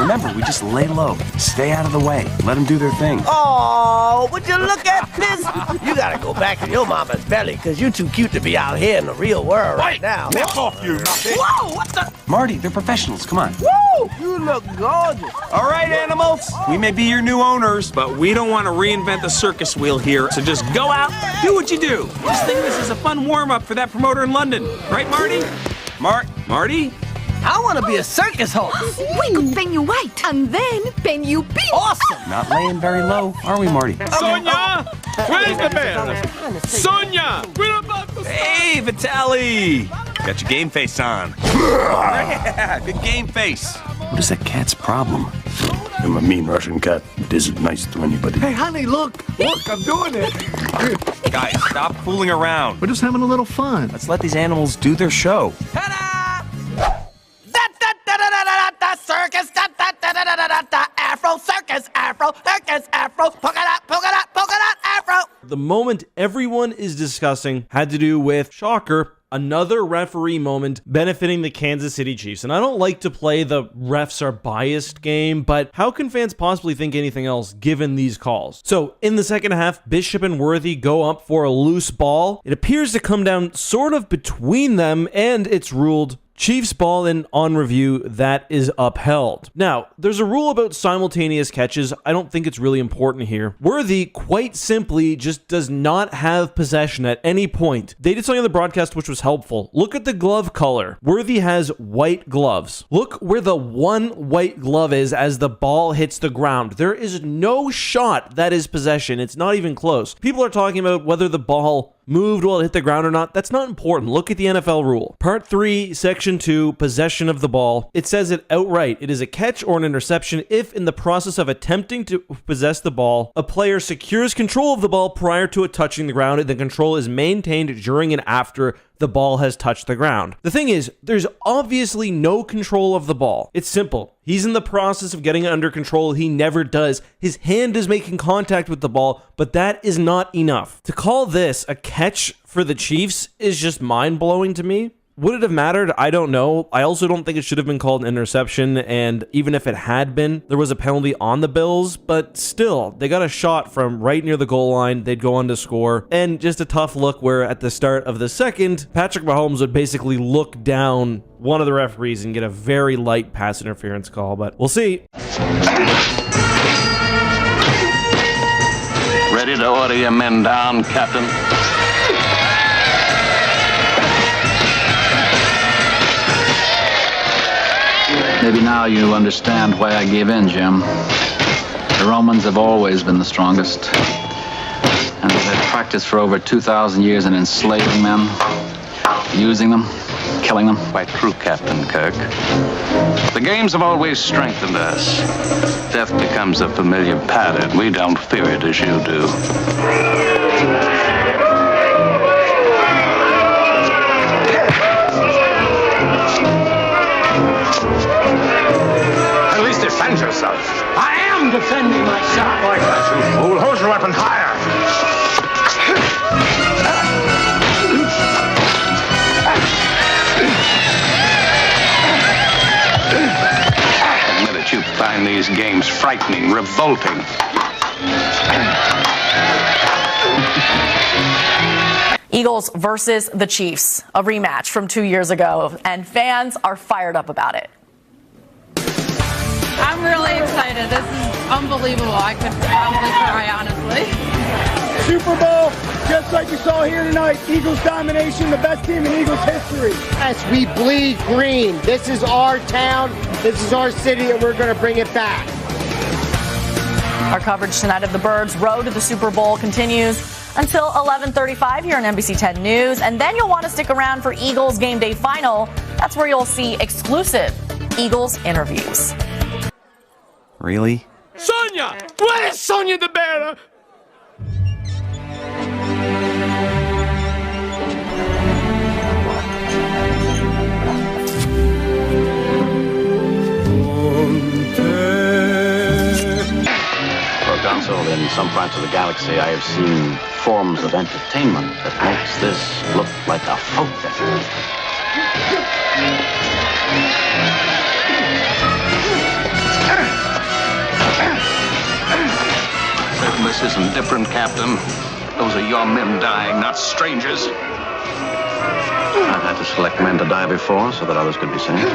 Remember, we just lay low, stay out of the way, let them do their thing. Oh, would you look at this? You gotta go back in your mama's belly, because you're too cute to be out here in the real world right now. Nip off, you nothing. Whoa, what the? Marty, they're professionals, come on. Woo, you look gorgeous. All right, animals, we may be your new owners, But we don't want to reinvent the circus wheel here, so just go out, do what you do. Just think of this as a fun warm-up for that promoter in London. Right, Marty? Marty? I want to be a circus host. We could bang you white and then bang you pink. Awesome. not laying very low, are we, Marty? Sonia! Where's the bear? Sonia! We're about to... Hey, Vitaly! Got your game face on. Yeah, good game face. What is that cat's problem? I'm a mean Russian cat that isn't nice to anybody. Hey, honey, look, I'm doing it. Guys, stop fooling around. We're just having a little fun. Let's let these animals do their show. Ta-da! Da-da-da-da-da-da-da, circus, da-da-da-da-da-da-da, Afro, circus, Afro, polka dot, Afro. The moment everyone is discussing had to do with, shocker, another referee moment benefiting the Kansas City Chiefs. And I don't like to play the refs are biased game, but how can fans possibly think anything else given these calls? So in the second half, Bishop and Worthy go up for a loose ball. It appears to come down sort of between them, and it's ruled Chiefs ball, and on review, that is upheld. Now, there's a rule about simultaneous catches. I don't think it's really important here. Worthy, quite simply, just does not have possession at any point. They did something on the broadcast which was helpful. Look at the glove color. Worthy has white gloves. Look where the one white glove is as the ball hits the ground. There is no shot that is possession. It's not even close. People are talking about whether the ball moved while it hit the ground or not. That's not important. Look at the NFL rule. Part 3, Section 2, possession of the ball. It says it outright. It is a catch or an interception if, in the process of attempting to possess the ball, a player secures control of the ball prior to it touching the ground, and the control is maintained during and after the ball has touched the ground. The thing is, there's obviously no control of the ball. It's simple. He's in the process of getting it under control. He never does. His hand is making contact with the ball, but that is not enough. To call this a catch for the Chiefs is just mind-blowing to me. Would it have mattered? I don't know. I also don't think it should have been called an interception, and even if it had been, there was a penalty on the Bills, but still, they got a shot from right near the goal line. They'd go on to score, and just a tough look where at the start of the second, Patrick Mahomes would basically look down one of the referees and get a very light pass interference call, but we'll see. Ready to order your men down, Captain? Maybe now you understand why I gave in, Jim. The Romans have always been the strongest. And they've had practice for over 2,000 years in enslaving men, using them, killing them. Quite true, Captain Kirk. The games have always strengthened us. Death becomes a familiar pattern. We don't fear it as you do. Defend yourself. I am defending myself. Like that, you fool. Hold your weapon higher. Admit it, you find these games frightening, revolting. Eagles versus the Chiefs, a rematch from 2 years ago, and fans are fired up about it. I'm really excited. This is unbelievable. I could probably cry, honestly. Super Bowl, just like you saw here tonight, Eagles domination, the best team in Eagles history. Yes, we bleed green. This is our town, this is our city, and we're going to bring it back. Our coverage tonight of the Birds' road to the Super Bowl continues until 11:35 here on NBC 10 News. And then you'll want to stick around for Eagles Game Day Final. That's where you'll see exclusive Eagles interviews. Really? Sonia! Where is Sonia the bear? Proconsul, in some parts of the galaxy, I have seen forms of entertainment that makes this look like a folk dance. This isn't different, Captain. Those are your men dying, not strangers. I've had to select men to die before so that others could be saved.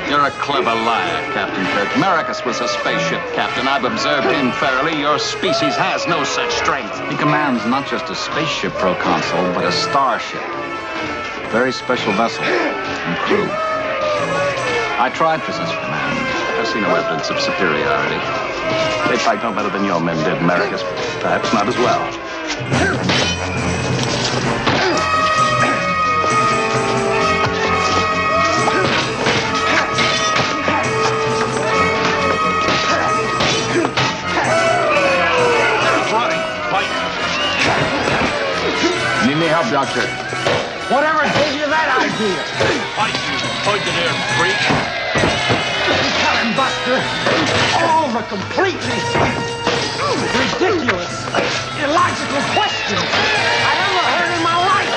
You're a clever liar, Captain Kirk. Marcus was a spaceship, Captain. I've observed him thoroughly. Your species has no such strength. He commands not just a spaceship, Proconsul, but a starship. A very special vessel and crew. I tried for such command. I've seen no evidence of superiority. They fight no better than your men did, Marcus. Perhaps not as well. Need any help, Doctor? Whatever gave you that idea? Fight, you pointed-ear freak. Tell him, Buster. All the completely ridiculous, illogical questions I ever heard in my life.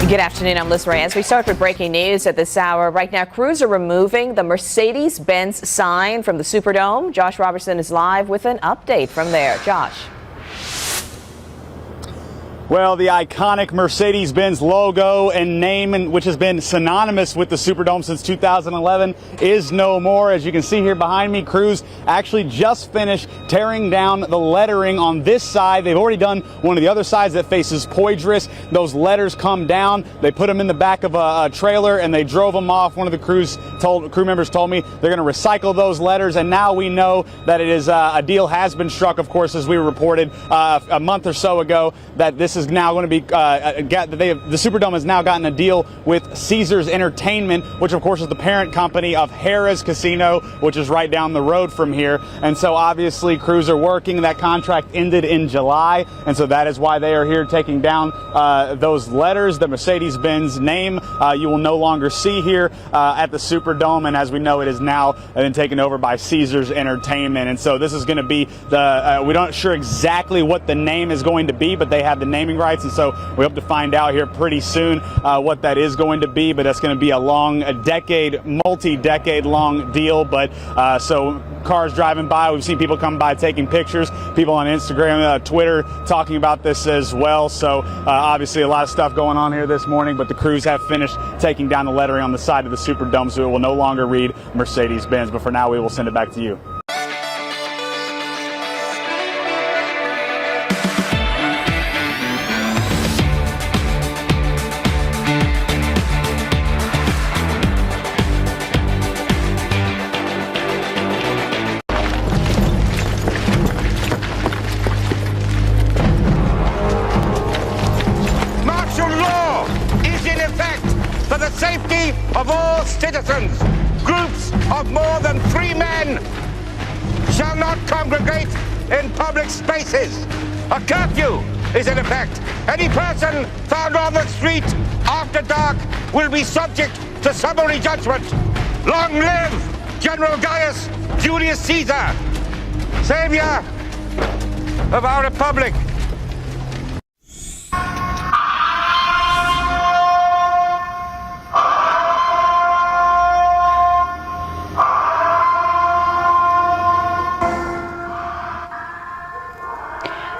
Good afternoon, I'm Liz Reyes. We start with breaking news at this hour. Right now, crews are removing the Mercedes-Benz sign from the Superdome. Josh Robertson is live with an update from there. Josh. Well, the iconic Mercedes-Benz logo and name, which has been synonymous with the Superdome since 2011, is no more. As you can see here behind me, crews actually just finished tearing down the lettering on this side. They've already done one of the other sides that faces Poydras. Those letters come down. They put them in the back of a trailer and they drove them off. One of the crew members told me they're going to recycle those letters, and now we know that it is a deal has been struck, of course, as we reported a month or so ago, that this is now going to be the Superdome has now gotten a deal with Caesars Entertainment, which of course is the parent company of Harrah's Casino, which is right down the road from here. And so obviously crews are working. That contract ended in July, and so that is why they are here taking down those letters. The Mercedes-Benz name you will no longer see here at the Superdome, and as we know, it is now been taken over by Caesars Entertainment. And so this is going to be we're not sure exactly what the name is going to be, but they have the naming rights, and so we hope to find out here pretty soon what that is going to be. But that's going to be a multi-decade long deal. But so cars driving by, we've seen people come by taking pictures, people on Instagram, Twitter talking about this as well. So obviously a lot of stuff going on here this morning, but the crews have finished taking down the lettering on the side of the Superdome, so it will no longer read Mercedes-Benz. But for now, we will send it back to you. Of all citizens, groups of more than 3 men shall not congregate in public spaces. A curfew is in effect. Any person found on the street after dark will be subject to summary judgment. Long live General Gaius Julius Caesar, savior of our republic.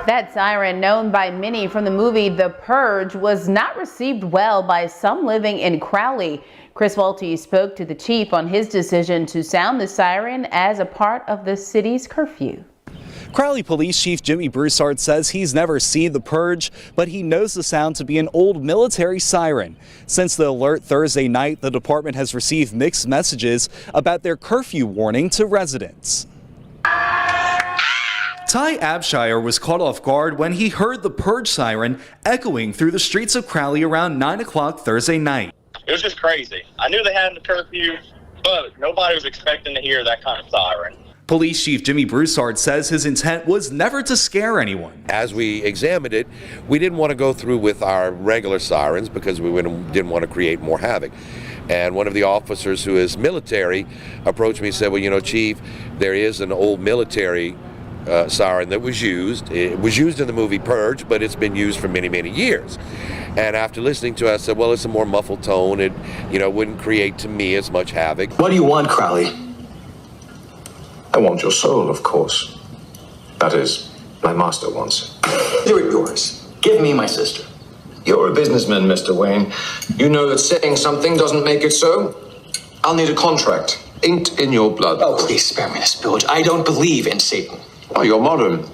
That siren, known by many from the movie The Purge, was not received well by some living in Crowley. Chris Walty spoke to the chief on his decision to sound the siren as a part of the city's curfew. Crowley Police Chief Jimmy Broussard says he's never seen The Purge, but he knows the sound to be an old military siren. Since the alert Thursday night, the department has received mixed messages about their curfew warning to residents. Ty Abshire was caught off guard when he heard the Purge siren echoing through the streets of Crowley around 9 o'clock Thursday night. It was just crazy. I knew they had a curfew, but nobody was expecting to hear that kind of siren. Police Chief Jimmy Broussard says his intent was never to scare anyone. As we examined it, we didn't want to go through with our regular sirens because we didn't want to create more havoc. And one of the officers who is military approached me and said, well, you know, Chief, there is an old military siren that was used. It was used in the movie Purge, but it's been used for many, many years. And after listening to it, I said, well, it's a more muffled tone. It, you know, wouldn't create to me as much havoc. What do you want, Crowley? I want your soul, of course. That is, my master wants it. Do it yours. Give me my sister. You're a businessman, Mr. Wayne. You know that saying something doesn't make it so. I'll need a contract. Inked in your blood. Oh, please spare me this spillage. I don't believe in Satan. Oh, you're modern,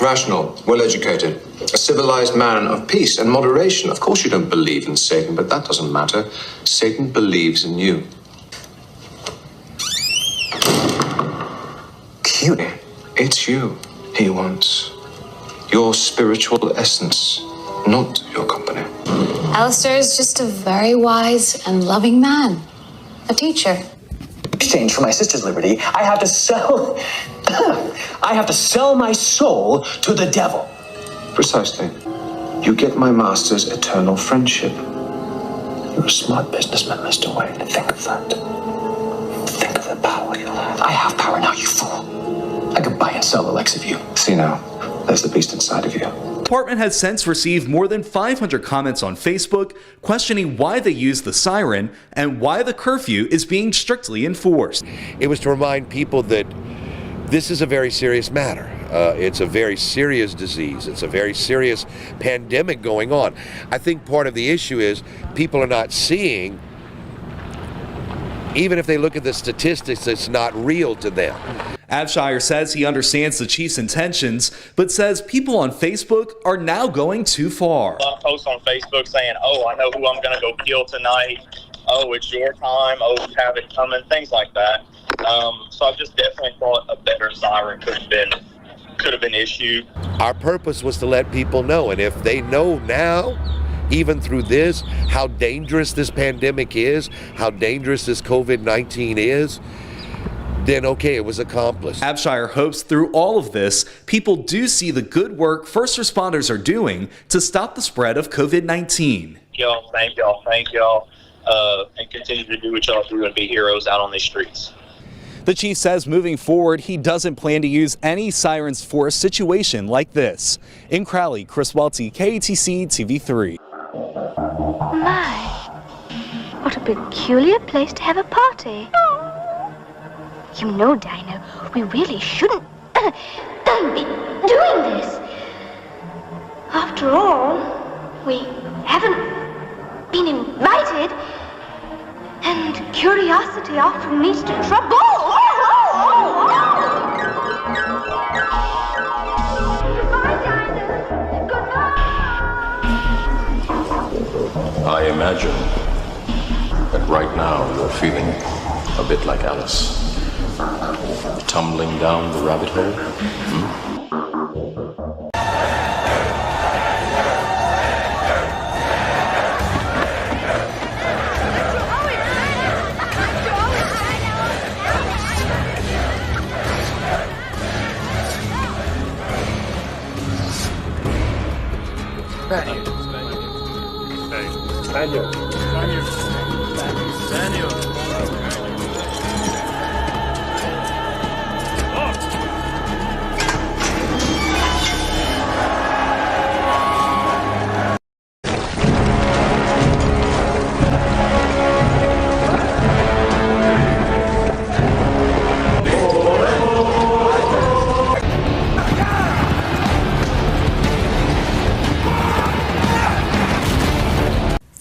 rational, well-educated, a civilized man of peace and moderation. Of course you don't believe in Satan, but that doesn't matter. Satan believes in you. Cutie, it's you he wants. Your spiritual essence, not your company. Alistair is just a very wise and loving man. A teacher. In exchange for my sister's liberty, I have to sell... I have to sell my soul to the devil. Precisely. You get my master's eternal friendship. You're a smart businessman, Mr. Wayne. Think of that. Think of the power you'll have. I have power now, you fool. I could buy and sell the likes of you. See now, there's the beast inside of you. The department has since received more than 500 comments on Facebook questioning why they use the siren and why the curfew is being strictly enforced. It was to remind people that this is a very serious matter. It's a very serious disease. It's a very serious pandemic going on. I think part of the issue is people are not seeing, even if they look at the statistics, it's not real to them. Abshire says he understands the chief's intentions, but says people on Facebook are now going too far. A post on Facebook saying, oh, I know who I'm going to go kill tonight. Oh, it's your time. Oh, you have it coming. Things like that. So I just definitely thought a better siren could have been issued. Our purpose was to let people know, and if they know now, even through this, how dangerous this pandemic is, how dangerous this COVID-19 is, then okay, it was accomplished. Abshire hopes through all of this, people do see the good work first responders are doing to stop the spread of COVID-19. Thank y'all, and continue to do what y'all do and be heroes out on these streets. The chief says moving forward, he doesn't plan to use any sirens for a situation like this. In Crowley, Chris Welty, KATC TV3. My, what a peculiar place to have a party. You know, Dino, we really shouldn't be doing this. After all, we haven't been invited, and curiosity often leads to trouble. I imagine that right now you're feeling a bit like Alice. Tumbling down the rabbit hole?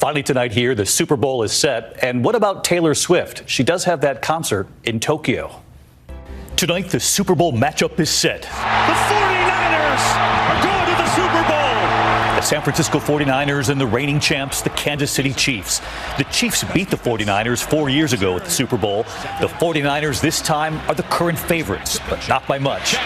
Finally tonight here, the Super Bowl is set. And what about Taylor Swift? She does have that concert in Tokyo. Tonight, the Super Bowl matchup is set. The 49ers are going to the Super Bowl. The San Francisco 49ers and the reigning champs, the Kansas City Chiefs. The Chiefs beat the 49ers 4 years ago at the Super Bowl. The 49ers this time are the current favorites, but not by much.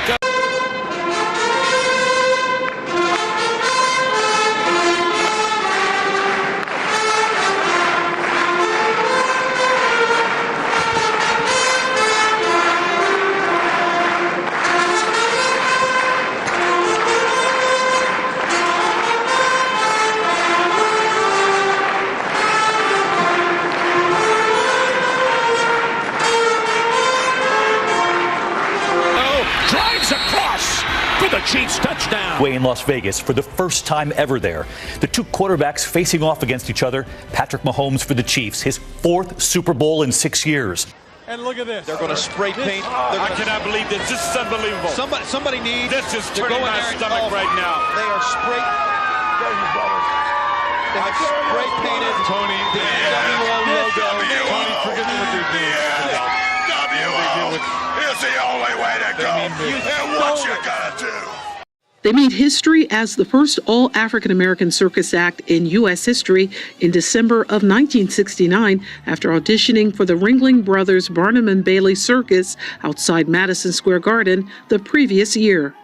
Chiefs touchdown. Way in Las Vegas for the first time ever there. The two quarterbacks facing off against each other. Patrick Mahomes for the Chiefs, his 4th Super Bowl in 6 years. And look at this. They're going to spray paint. I cannot believe this. This is unbelievable. Somebody needs This is to go turning in my there and stomach right now. They are spray. They have spray painted Tony, the NWO logo. Tony, forget what you're doing. It's the only way to go. And what you gotta do. They made history as the first all-African-American circus act in U.S. history in December of 1969 after auditioning for the Ringling Brothers Barnum and Bailey Circus outside Madison Square Garden the previous year.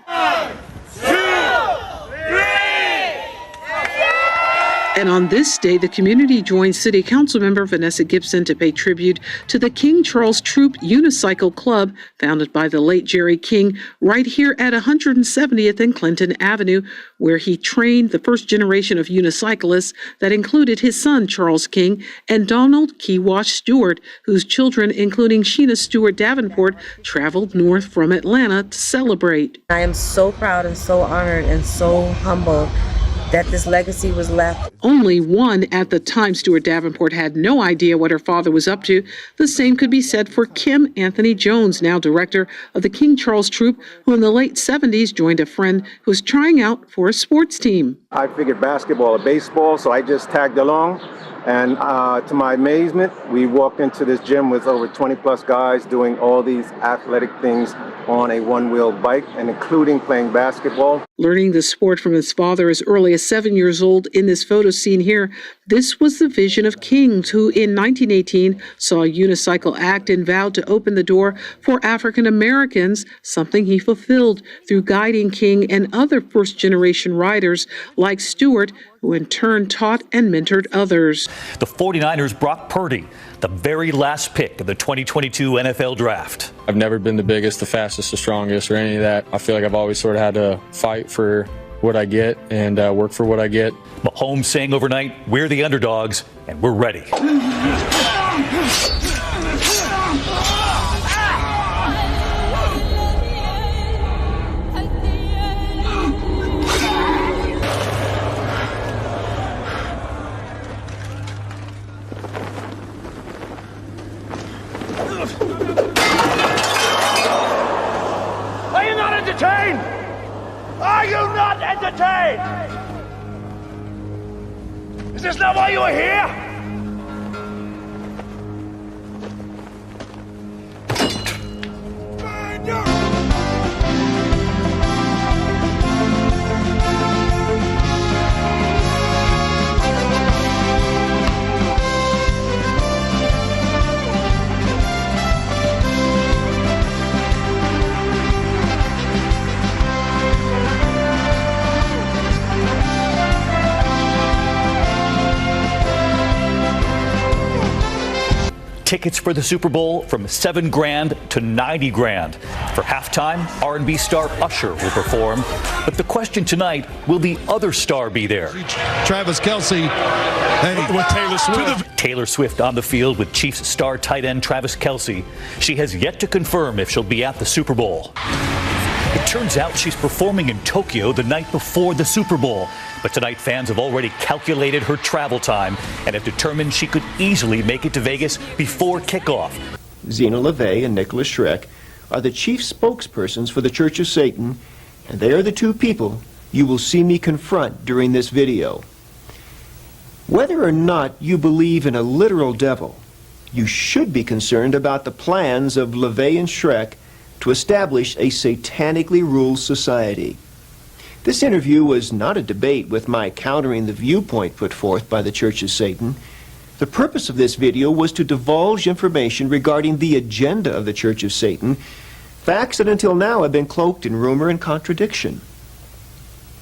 And on this day, the community joined City Council member Vanessa Gibson to pay tribute to the King Charles Troop Unicycle Club, founded by the late Jerry King, right here at 170th and Clinton Avenue, where he trained the first generation of unicyclists that included his son, Charles King, and Donald Kewash Stewart, whose children, including Sheena Stewart Davenport, traveled north from Atlanta to celebrate. I am so proud and so honored and so humbled that this legacy was left. Only one at the time. Stewart Davenport had no idea what her father was up to. The same could be said for Kim Anthony Jones, now director of the King Charles Troop, who in the late 70s joined a friend who was trying out for a sports team. I figured basketball or baseball, so I just tagged along. And to my amazement, we walked into this gym with over 20 plus guys doing all these athletic things on a one-wheel bike, and including playing basketball. Learning the sport from his father as early as 7 years old in this photo seen here, this was the vision of King's, who in 1918 saw a unicycle act and vowed to open the door for African Americans, something he fulfilled through guiding King and other first-generation riders like Stewart, who in turn taught and mentored others. The 49ers' Brock Purdy, the very last pick of the 2022 NFL Draft. I've never been the biggest, the fastest, the strongest, or any of that. I feel like I've always sort of had to fight for what I get and work for what I get. Mahomes saying overnight, we're the underdogs and we're ready. Are you not entertained? Are you not entertained? Is this not why you are here? Tickets for the Super Bowl from $7,000 to $90,000. For halftime, R&B star Usher will perform. But the question tonight, will the other star be there? Travis Kelce with Taylor Swift. Taylor Swift on the field with Chiefs star tight end Travis Kelce. She has yet to confirm if she'll be at the Super Bowl. It turns out she's performing in Tokyo the night before the Super Bowl. But tonight, fans have already calculated her travel time and have determined she could easily make it to Vegas before kickoff. Zena LaVey and Nicholas Schreck are the chief spokespersons for the Church of Satan, and they are the two people you will see me confront during this video. Whether or not you believe in a literal devil, you should be concerned about the plans of LaVey and Schreck to establish a satanically ruled society. This interview was not a debate with my countering the viewpoint put forth by the Church of Satan. The purpose of this video was to divulge information regarding the agenda of the Church of Satan, facts that until now have been cloaked in rumor and contradiction.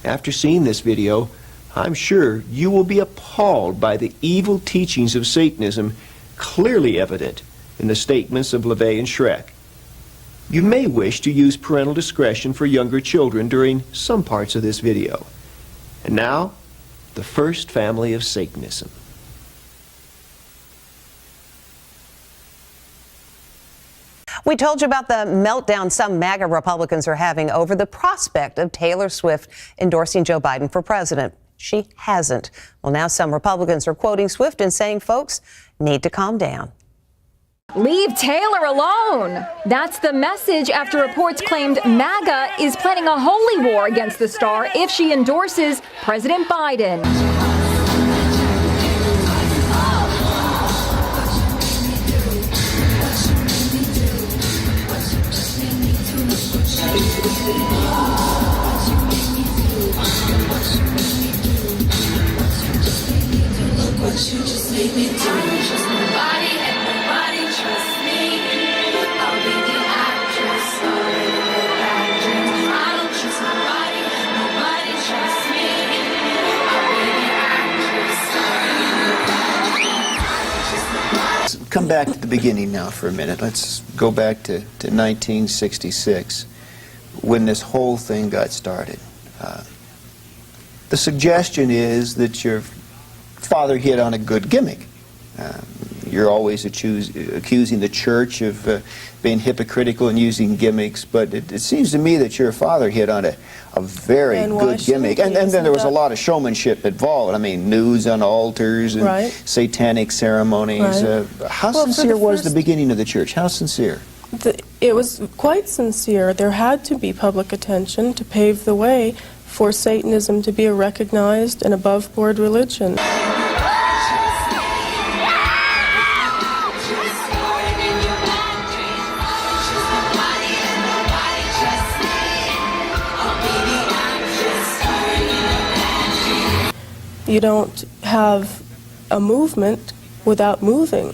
After seeing this video, I'm sure you will be appalled by the evil teachings of Satanism clearly evident in the statements of LaVey and Schreck. You may wish to use parental discretion for younger children during some parts of this video. And now, the first family of Satanism. We told you about the meltdown some MAGA Republicans are having over the prospect of Taylor Swift endorsing Joe Biden for president. She hasn't. Well, now some Republicans are quoting Swift and saying folks need to calm down. Leave Taylor alone. That's the message after reports claimed MAGA is planning a holy war against the star if she endorses President Biden. Come back to the beginning now for a minute. Let's go back to 1966 when this whole thing got started. The suggestion is that your father hit on a good gimmick. You're always accusing the church of being hypocritical and using gimmicks, but it seems to me that your father hit on a very good gimmick. And then there was a lot of showmanship involved. I mean, nudes on altars and satanic ceremonies. How sincere was the beginning of the church? How sincere? It was quite sincere. There had to be public attention to pave the way for Satanism to be a recognized and above-board religion. You don't have a movement without moving.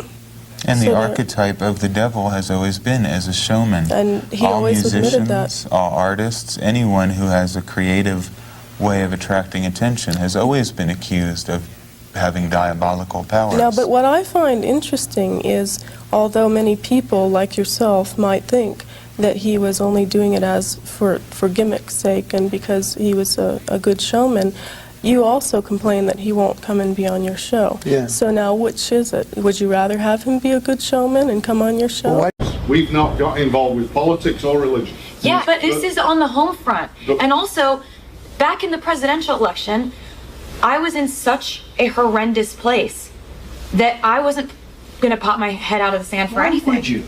And the archetype of the devil has always been as a showman. And he always admitted that. All artists, anyone who has a creative way of attracting attention has always been accused of having diabolical powers. Now, but what I find interesting is, although many people like yourself might think that he was only doing it as for gimmick's sake and because he was a good showman, you also complain that he won't come and be on your show. Yeah. So now, which is it? Would you rather have him be a good showman and come on your show? We've not got involved with politics or religion. Yeah, but this is on the home front. And also, back in the presidential election, I was in such a horrendous place that I wasn't going to pop my head out of the sand for anything. Why would you?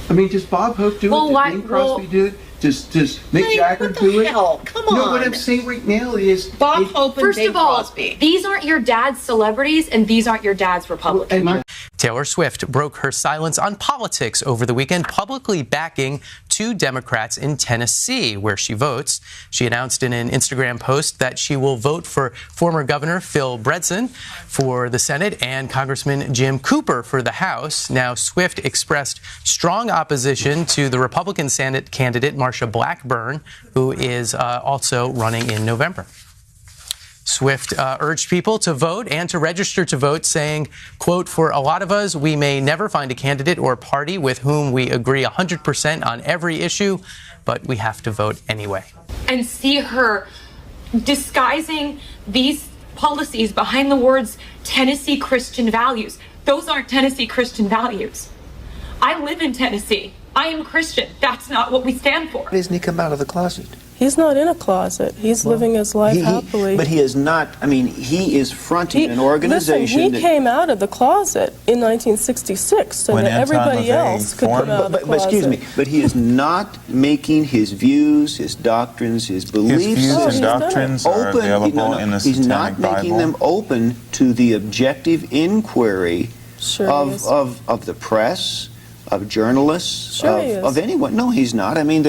I mean, does Bob Hope do it? Does Bing Crosby do it? Does Mick Jagger do it? Hell? Come on. No, what I'm saying right now is Bob Hope and First of all, these aren't your dad's celebrities and these aren't your dad's Republicans. Taylor Swift broke her silence on politics over the weekend, publicly backing two Democrats in Tennessee, where she votes. She announced in an Instagram post that she will vote for former Governor Phil Bredesen for the Senate and Congressman Jim Cooper for the House. Now, Swift expressed strong opposition to the Republican Senate candidate Marsha Blackburn, who is also running in November. Swift urged people to vote and to register to vote, saying, quote, "For a lot of us, we may never find a candidate or party with whom we agree 100% on every issue, but we have to vote anyway." And see her disguising these policies behind the words Tennessee Christian values. Those aren't Tennessee Christian values. I live in Tennessee. I am Christian. That's not what we stand for. Why doesn't he come out of the closet? He's not in a closet. He's living his life happily. But he is not, I mean, he is fronting an organization. Listen, he came out of the closet in 1966 so that everybody else could come out of the closet. But excuse me, but he is not making his views, his doctrines, his beliefs. His views and doctrines are available in the He's not Satanic Bible. making them open to the objective inquiry of the press, of journalists, of anyone. No, he's not. I mean,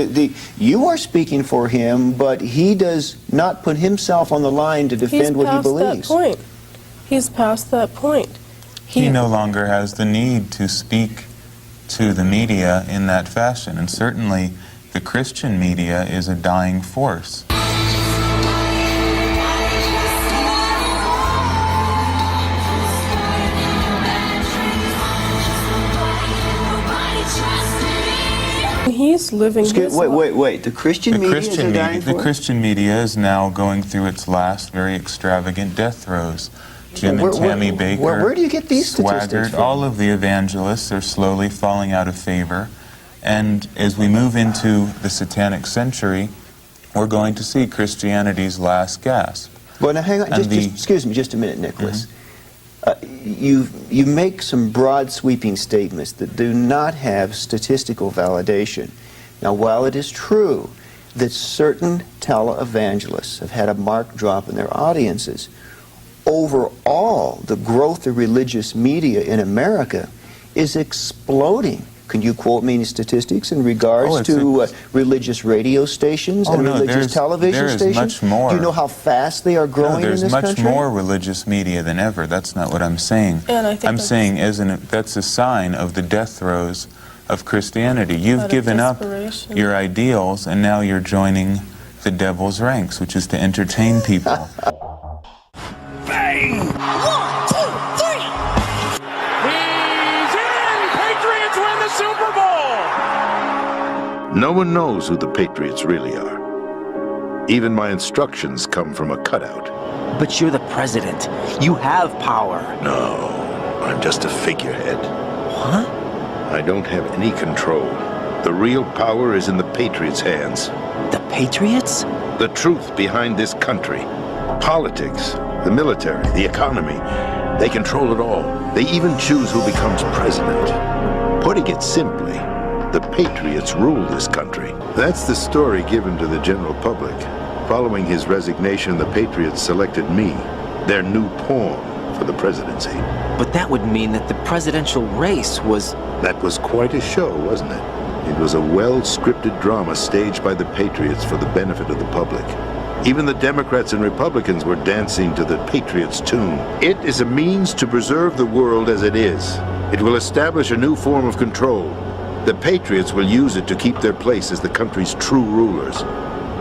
you are speaking for him, but he does not put himself on the line to defend what he believes. He's past that point. He no longer has the need to speak to the media in that fashion, and certainly the Christian media is a dying force. He's living his life. Wait. The Christian media is a dying force? The Christian media is now going through its last very extravagant death throes. Jim and Tammy Baker, where do you get these statistics Swaggart, from? all of the evangelists are slowly falling out of favor. And as we move into the Satanic century, we're going to see Christianity's last gasp. Well, now hang on, excuse me just a minute, Nicholas. You make some broad sweeping statements that do not have statistical validation. Now, while it is true that certain televangelists have had a marked drop in their audiences, overall, the growth of religious media in America is exploding. Can you quote me any statistics in regards to religious radio stations and religious television stations? Much more. Do you know how fast they are growing in this country? There's much more religious media than ever. That's not what I'm saying. And I think I'm saying that's a sign of the death throes of Christianity. You've given up your ideals, and now you're joining the devil's ranks, which is to entertain people. Bang! 1, 2, 3! He's in! Patriots win the Super Bowl! No one knows who the Patriots really are. Even my instructions come from a cutout. But you're the president. You have power. No, I'm just a figurehead. What? I don't have any control. The real power is in the Patriots' hands. The Patriots? The truth behind this country. Politics, the military, the economy. They control it all. They even choose who becomes president. Putting it simply, the Patriots rule this country. That's the story given to the general public. Following his resignation, the Patriots selected me, their new pawn for the presidency. But that would mean that the presidential race was... That was quite a show, wasn't it? It was a well-scripted drama staged by the Patriots for the benefit of the public. Even the Democrats and Republicans were dancing to the Patriots' tune. It is a means to preserve the world as it is. It will establish a new form of control. The Patriots will use it to keep their place as the country's true rulers.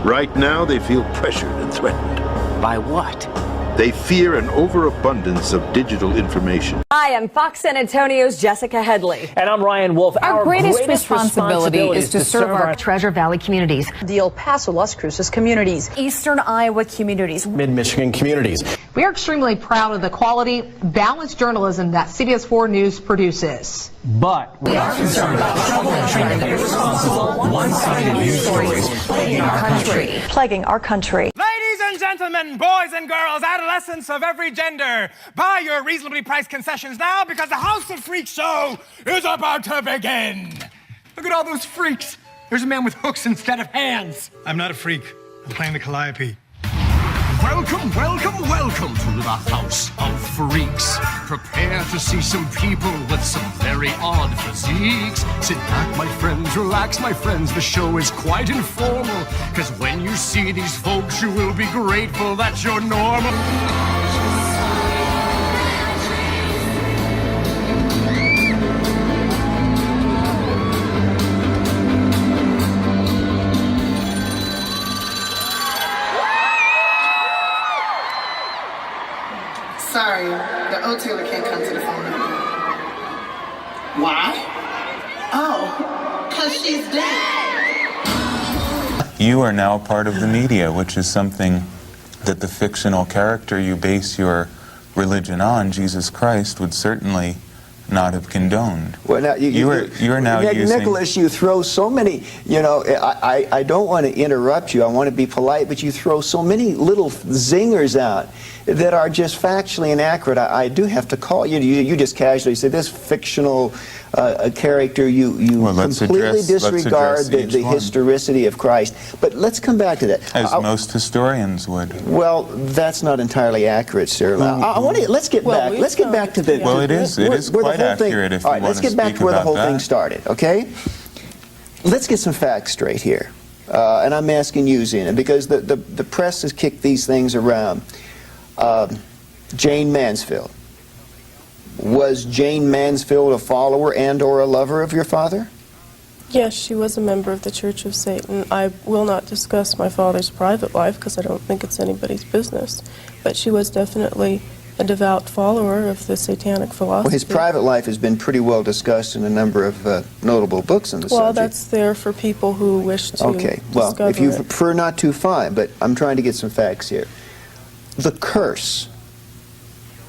Right now, they feel pressured and threatened. By what? They fear an overabundance of digital information. Hi, I'm Fox San Antonio's Jessica Headley. And I'm Ryan Wolf. Our greatest responsibility is to serve our Treasure Valley communities, the El Paso, Las Cruces communities, Eastern Iowa communities, Mid-Michigan communities. We are extremely proud of the quality, balanced journalism that CBS 4 News produces. But we are concerned about troubling and irresponsible, one-sided news stories plaguing our country. Plaguing our country. Ladies and gentlemen, boys and girls, adolescents of every gender, buy your reasonably priced concessions now because the House of Freaks show is about to begin. Look at all those freaks. There's a man with hooks instead of hands. I'm not a freak. I'm playing the Calliope. Welcome, welcome, welcome to the House of Freaks. Prepare to see some people with some very odd physiques. Sit back, my friends, relax, my friends. The show is quite informal. Cause when you see these folks, you will be grateful that you're normal. Sorry, the O-Taylor can't come to the phone number. Why? Oh, because she's dead. You are now part of the media, which is something that the fictional character you base your religion on, Jesus Christ, would certainly not have condoned. Well, now you're now using... Nicholas, you throw so many, you know, I don't want to interrupt you, I want to be polite, but you throw so many little zingers out that are just factually inaccurate. I do have to call you. You just casually say this fictional character, you completely disregard the historicity of Christ. But let's come back to that. As most historians would. Well, that's not entirely accurate, sir. I want to let's get back to the. Well, it is quite accurate if you want to speak about that. All right, let's get back to where the whole thing started. Okay. Let's get some facts straight here, and I'm asking you, Zena, because the press has kicked these things around. Jane Mansfield. Was Jane Mansfield a follower and or a lover of your father? Yes, she was a member of the Church of Satan. I will not discuss my father's private life because I don't think it's anybody's business. But she was definitely a devout follower of the satanic philosophy. Well, his private life has been pretty well discussed in a number of notable books on the subject. Well, that's there for people who wish to Okay, well, if you prefer not to, fine, but I'm trying to get some facts here. The curse,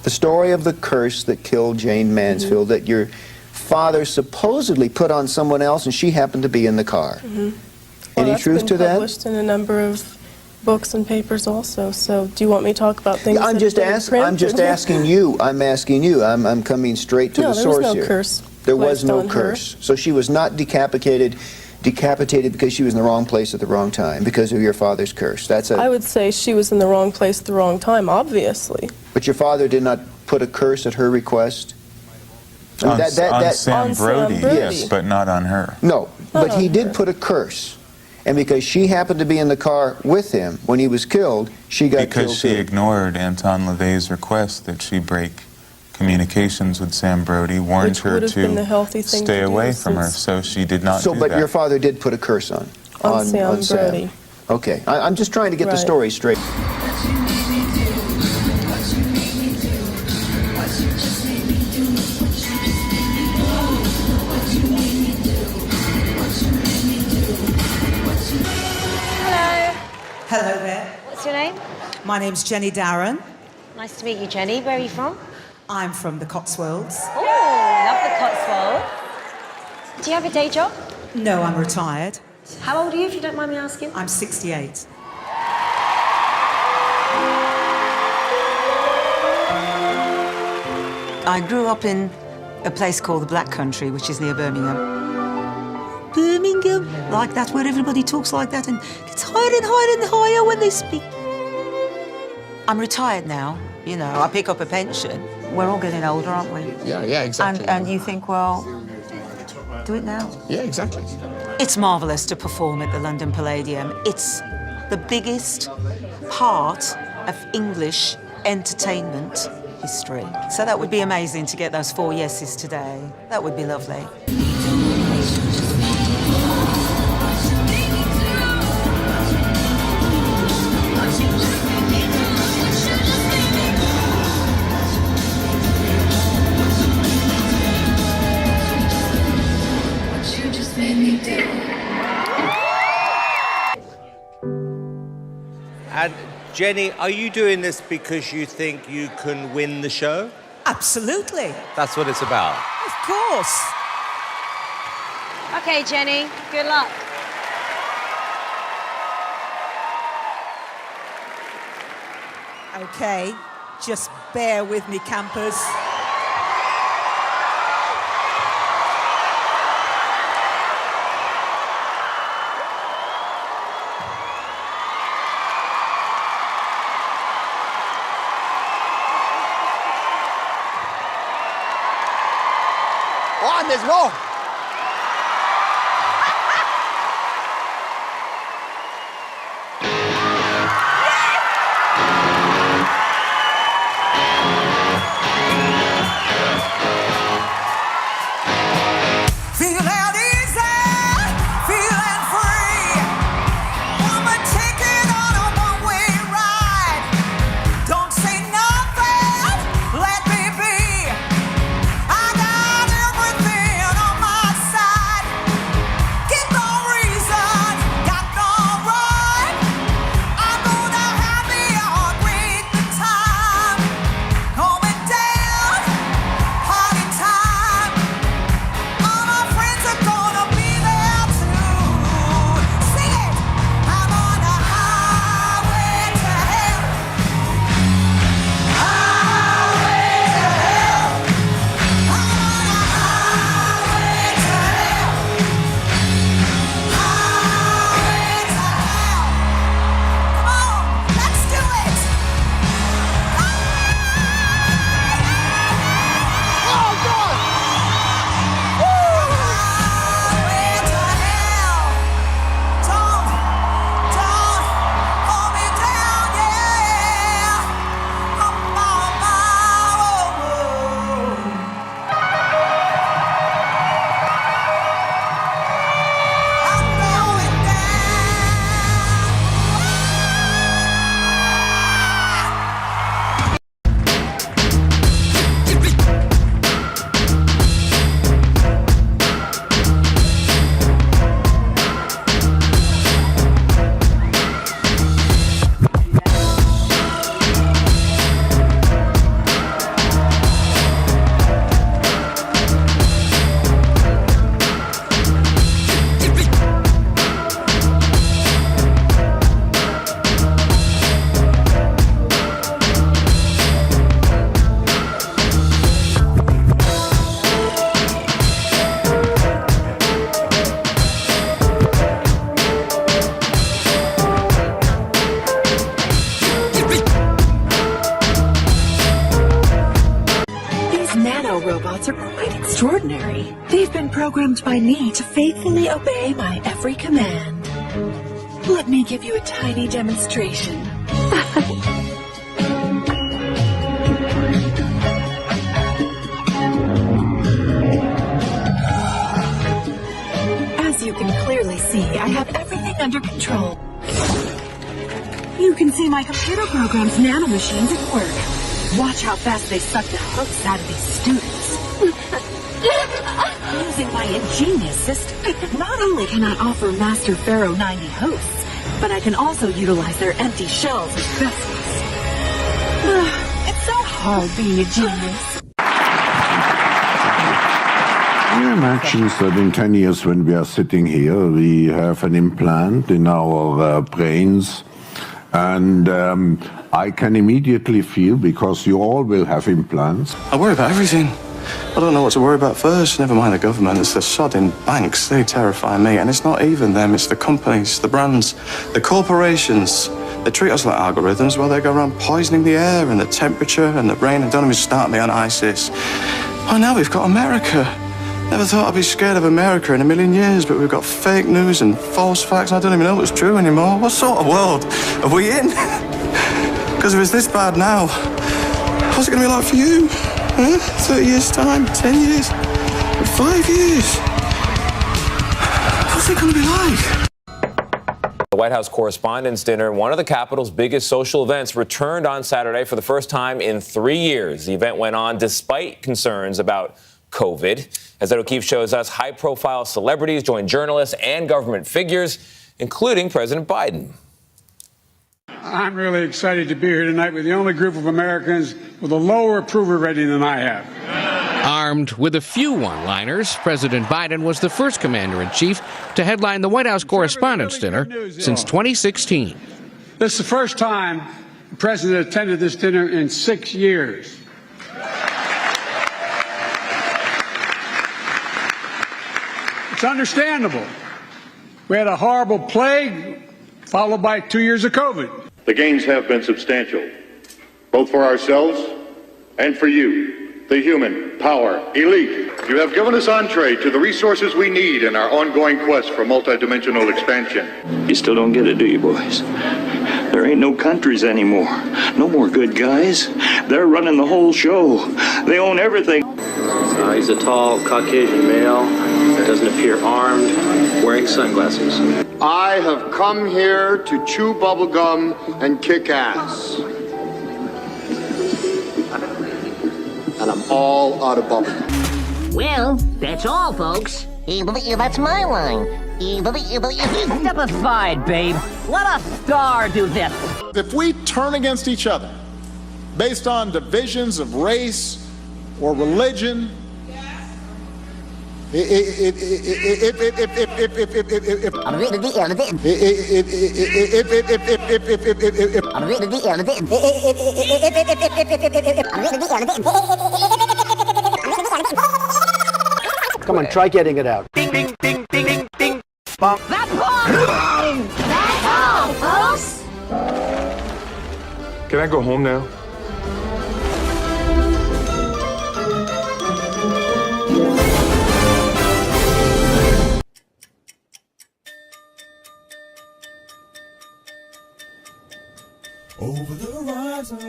the story of the curse that killed Jane Mansfield, that your father supposedly put on someone else, and she happened to be in the car. Any truth to that? Published in a number of books and papers also. So, do you want me to talk about things? I'm just asking you. I'm asking you. I'm coming straight to the source here. No, there was no curse. There was no curse. So she was not decapitated because she was in the wrong place at the wrong time because of your father's curse. I would say she was in the wrong place at the wrong time, obviously. But your father did not put a curse at her request? On Sam Brody, yes, but not on her. No, but he did put a curse. And because she happened to be in the car with him when he was killed, she got killed too. Because she ignored Anton LaVey's request that she break communications with Sam Brody, warned her to stay away from her, so she did not do that. But your father did put a curse on Sam Brody. Okay, I'm just trying to get the story straight. Hello there. What's your name? My name's Jenny Darren. Nice to meet you, Jenny. Where are you from? I'm from the Cotswolds. Oh, love the Cotswolds. Do you have a day job? No, I'm retired. How old are you, if you don't mind me asking? I'm 68. I grew up in a place called the Black Country, which is near Birmingham. Birmingham, like that, where everybody talks like that and gets higher and higher and higher when they speak. I'm retired now, you know, I pick up a pension. We're all getting older, aren't we? Yeah, exactly. And you think, well, do it now. Yeah, exactly. It's marvellous to perform at the London Palladium. It's the biggest part of English entertainment history. So that would be amazing to get those 4 yeses today. That would be lovely. And Jenny, are you doing this because you think you can win the show? Absolutely. That's what it's about. Of course. Okay, Jenny, good luck. Okay, just bear with me, campers. On, let's go. Feeling easy, feeling free. Woman, take it on a one-way ride. Don't say nothing, let me be. I got everything on my robots are quite extraordinary. They've been programmed by me to faithfully obey my every command. Let me give you a tiny demonstration. As you can clearly see, I have everything under control. You can see my computer program's nanomachines at work. Watch how fast they suck the hooks out of these students. Using my ingenious system, not only can I offer Master Pharaoh 90 hosts, but I can also utilize their empty shells as vessels. It's so hard being a genius. I imagine that in 10 years when we are sitting here, we have an implant in our brains. And I can immediately feel, because you all will have implants. I worry about everything. I don't know what to worry about first. Never mind the government. It's the sodding banks. They terrify me. And it's not even them. It's the companies, the brands, the corporations. They treat us like algorithms while they go around poisoning the air and the temperature and the rain and don't even start me on ISIS. Oh, now we've got America. Never thought I'd be scared of America in a million years, but we've got fake news and false facts. I don't even know what's true anymore. What sort of world are we in? Because if it's this bad now, what's it going to be like for you? Huh? 30 years' time? 10 years? 5 years? What's it going to be like? The White House Correspondents' Dinner, one of the Capitol's biggest social events, returned on Saturday for the first time in 3 years. The event went on despite concerns about COVID. As Ed O'Keefe shows us, high-profile celebrities joined journalists and government figures, including President Biden. I'm really excited to be here tonight with the only group of Americans with a lower approval rating than I have. Armed with a few one-liners, President Biden was the first commander-in-chief to headline the White House Correspondents' Dinner since 2016. This is the first time the president attended this dinner in 6 years. It's understandable. We had a horrible plague, followed by 2 years of COVID. The gains have been substantial, both for ourselves and for you, the human power elite. You have given us entree to the resources we need in our ongoing quest for multidimensional expansion. You still don't get it, do you, boys? There ain't no countries anymore. No more good guys. They're running the whole show. They own everything. He's a tall, Caucasian male, doesn't appear armed, wearing sunglasses. I have come here to chew bubblegum and kick ass. And I'm all out of bubblegum. Well, that's all, folks. That's my line. Step aside, babe. Let a star do this. If we turn against each other based on divisions of race or religion, Come on, try getting it out. Ding, ding, ding, ding, ding, ding. That's all! That's all, folks! Can I go home now? Over the horizon.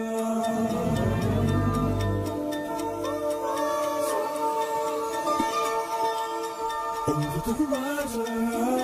Over the horizon.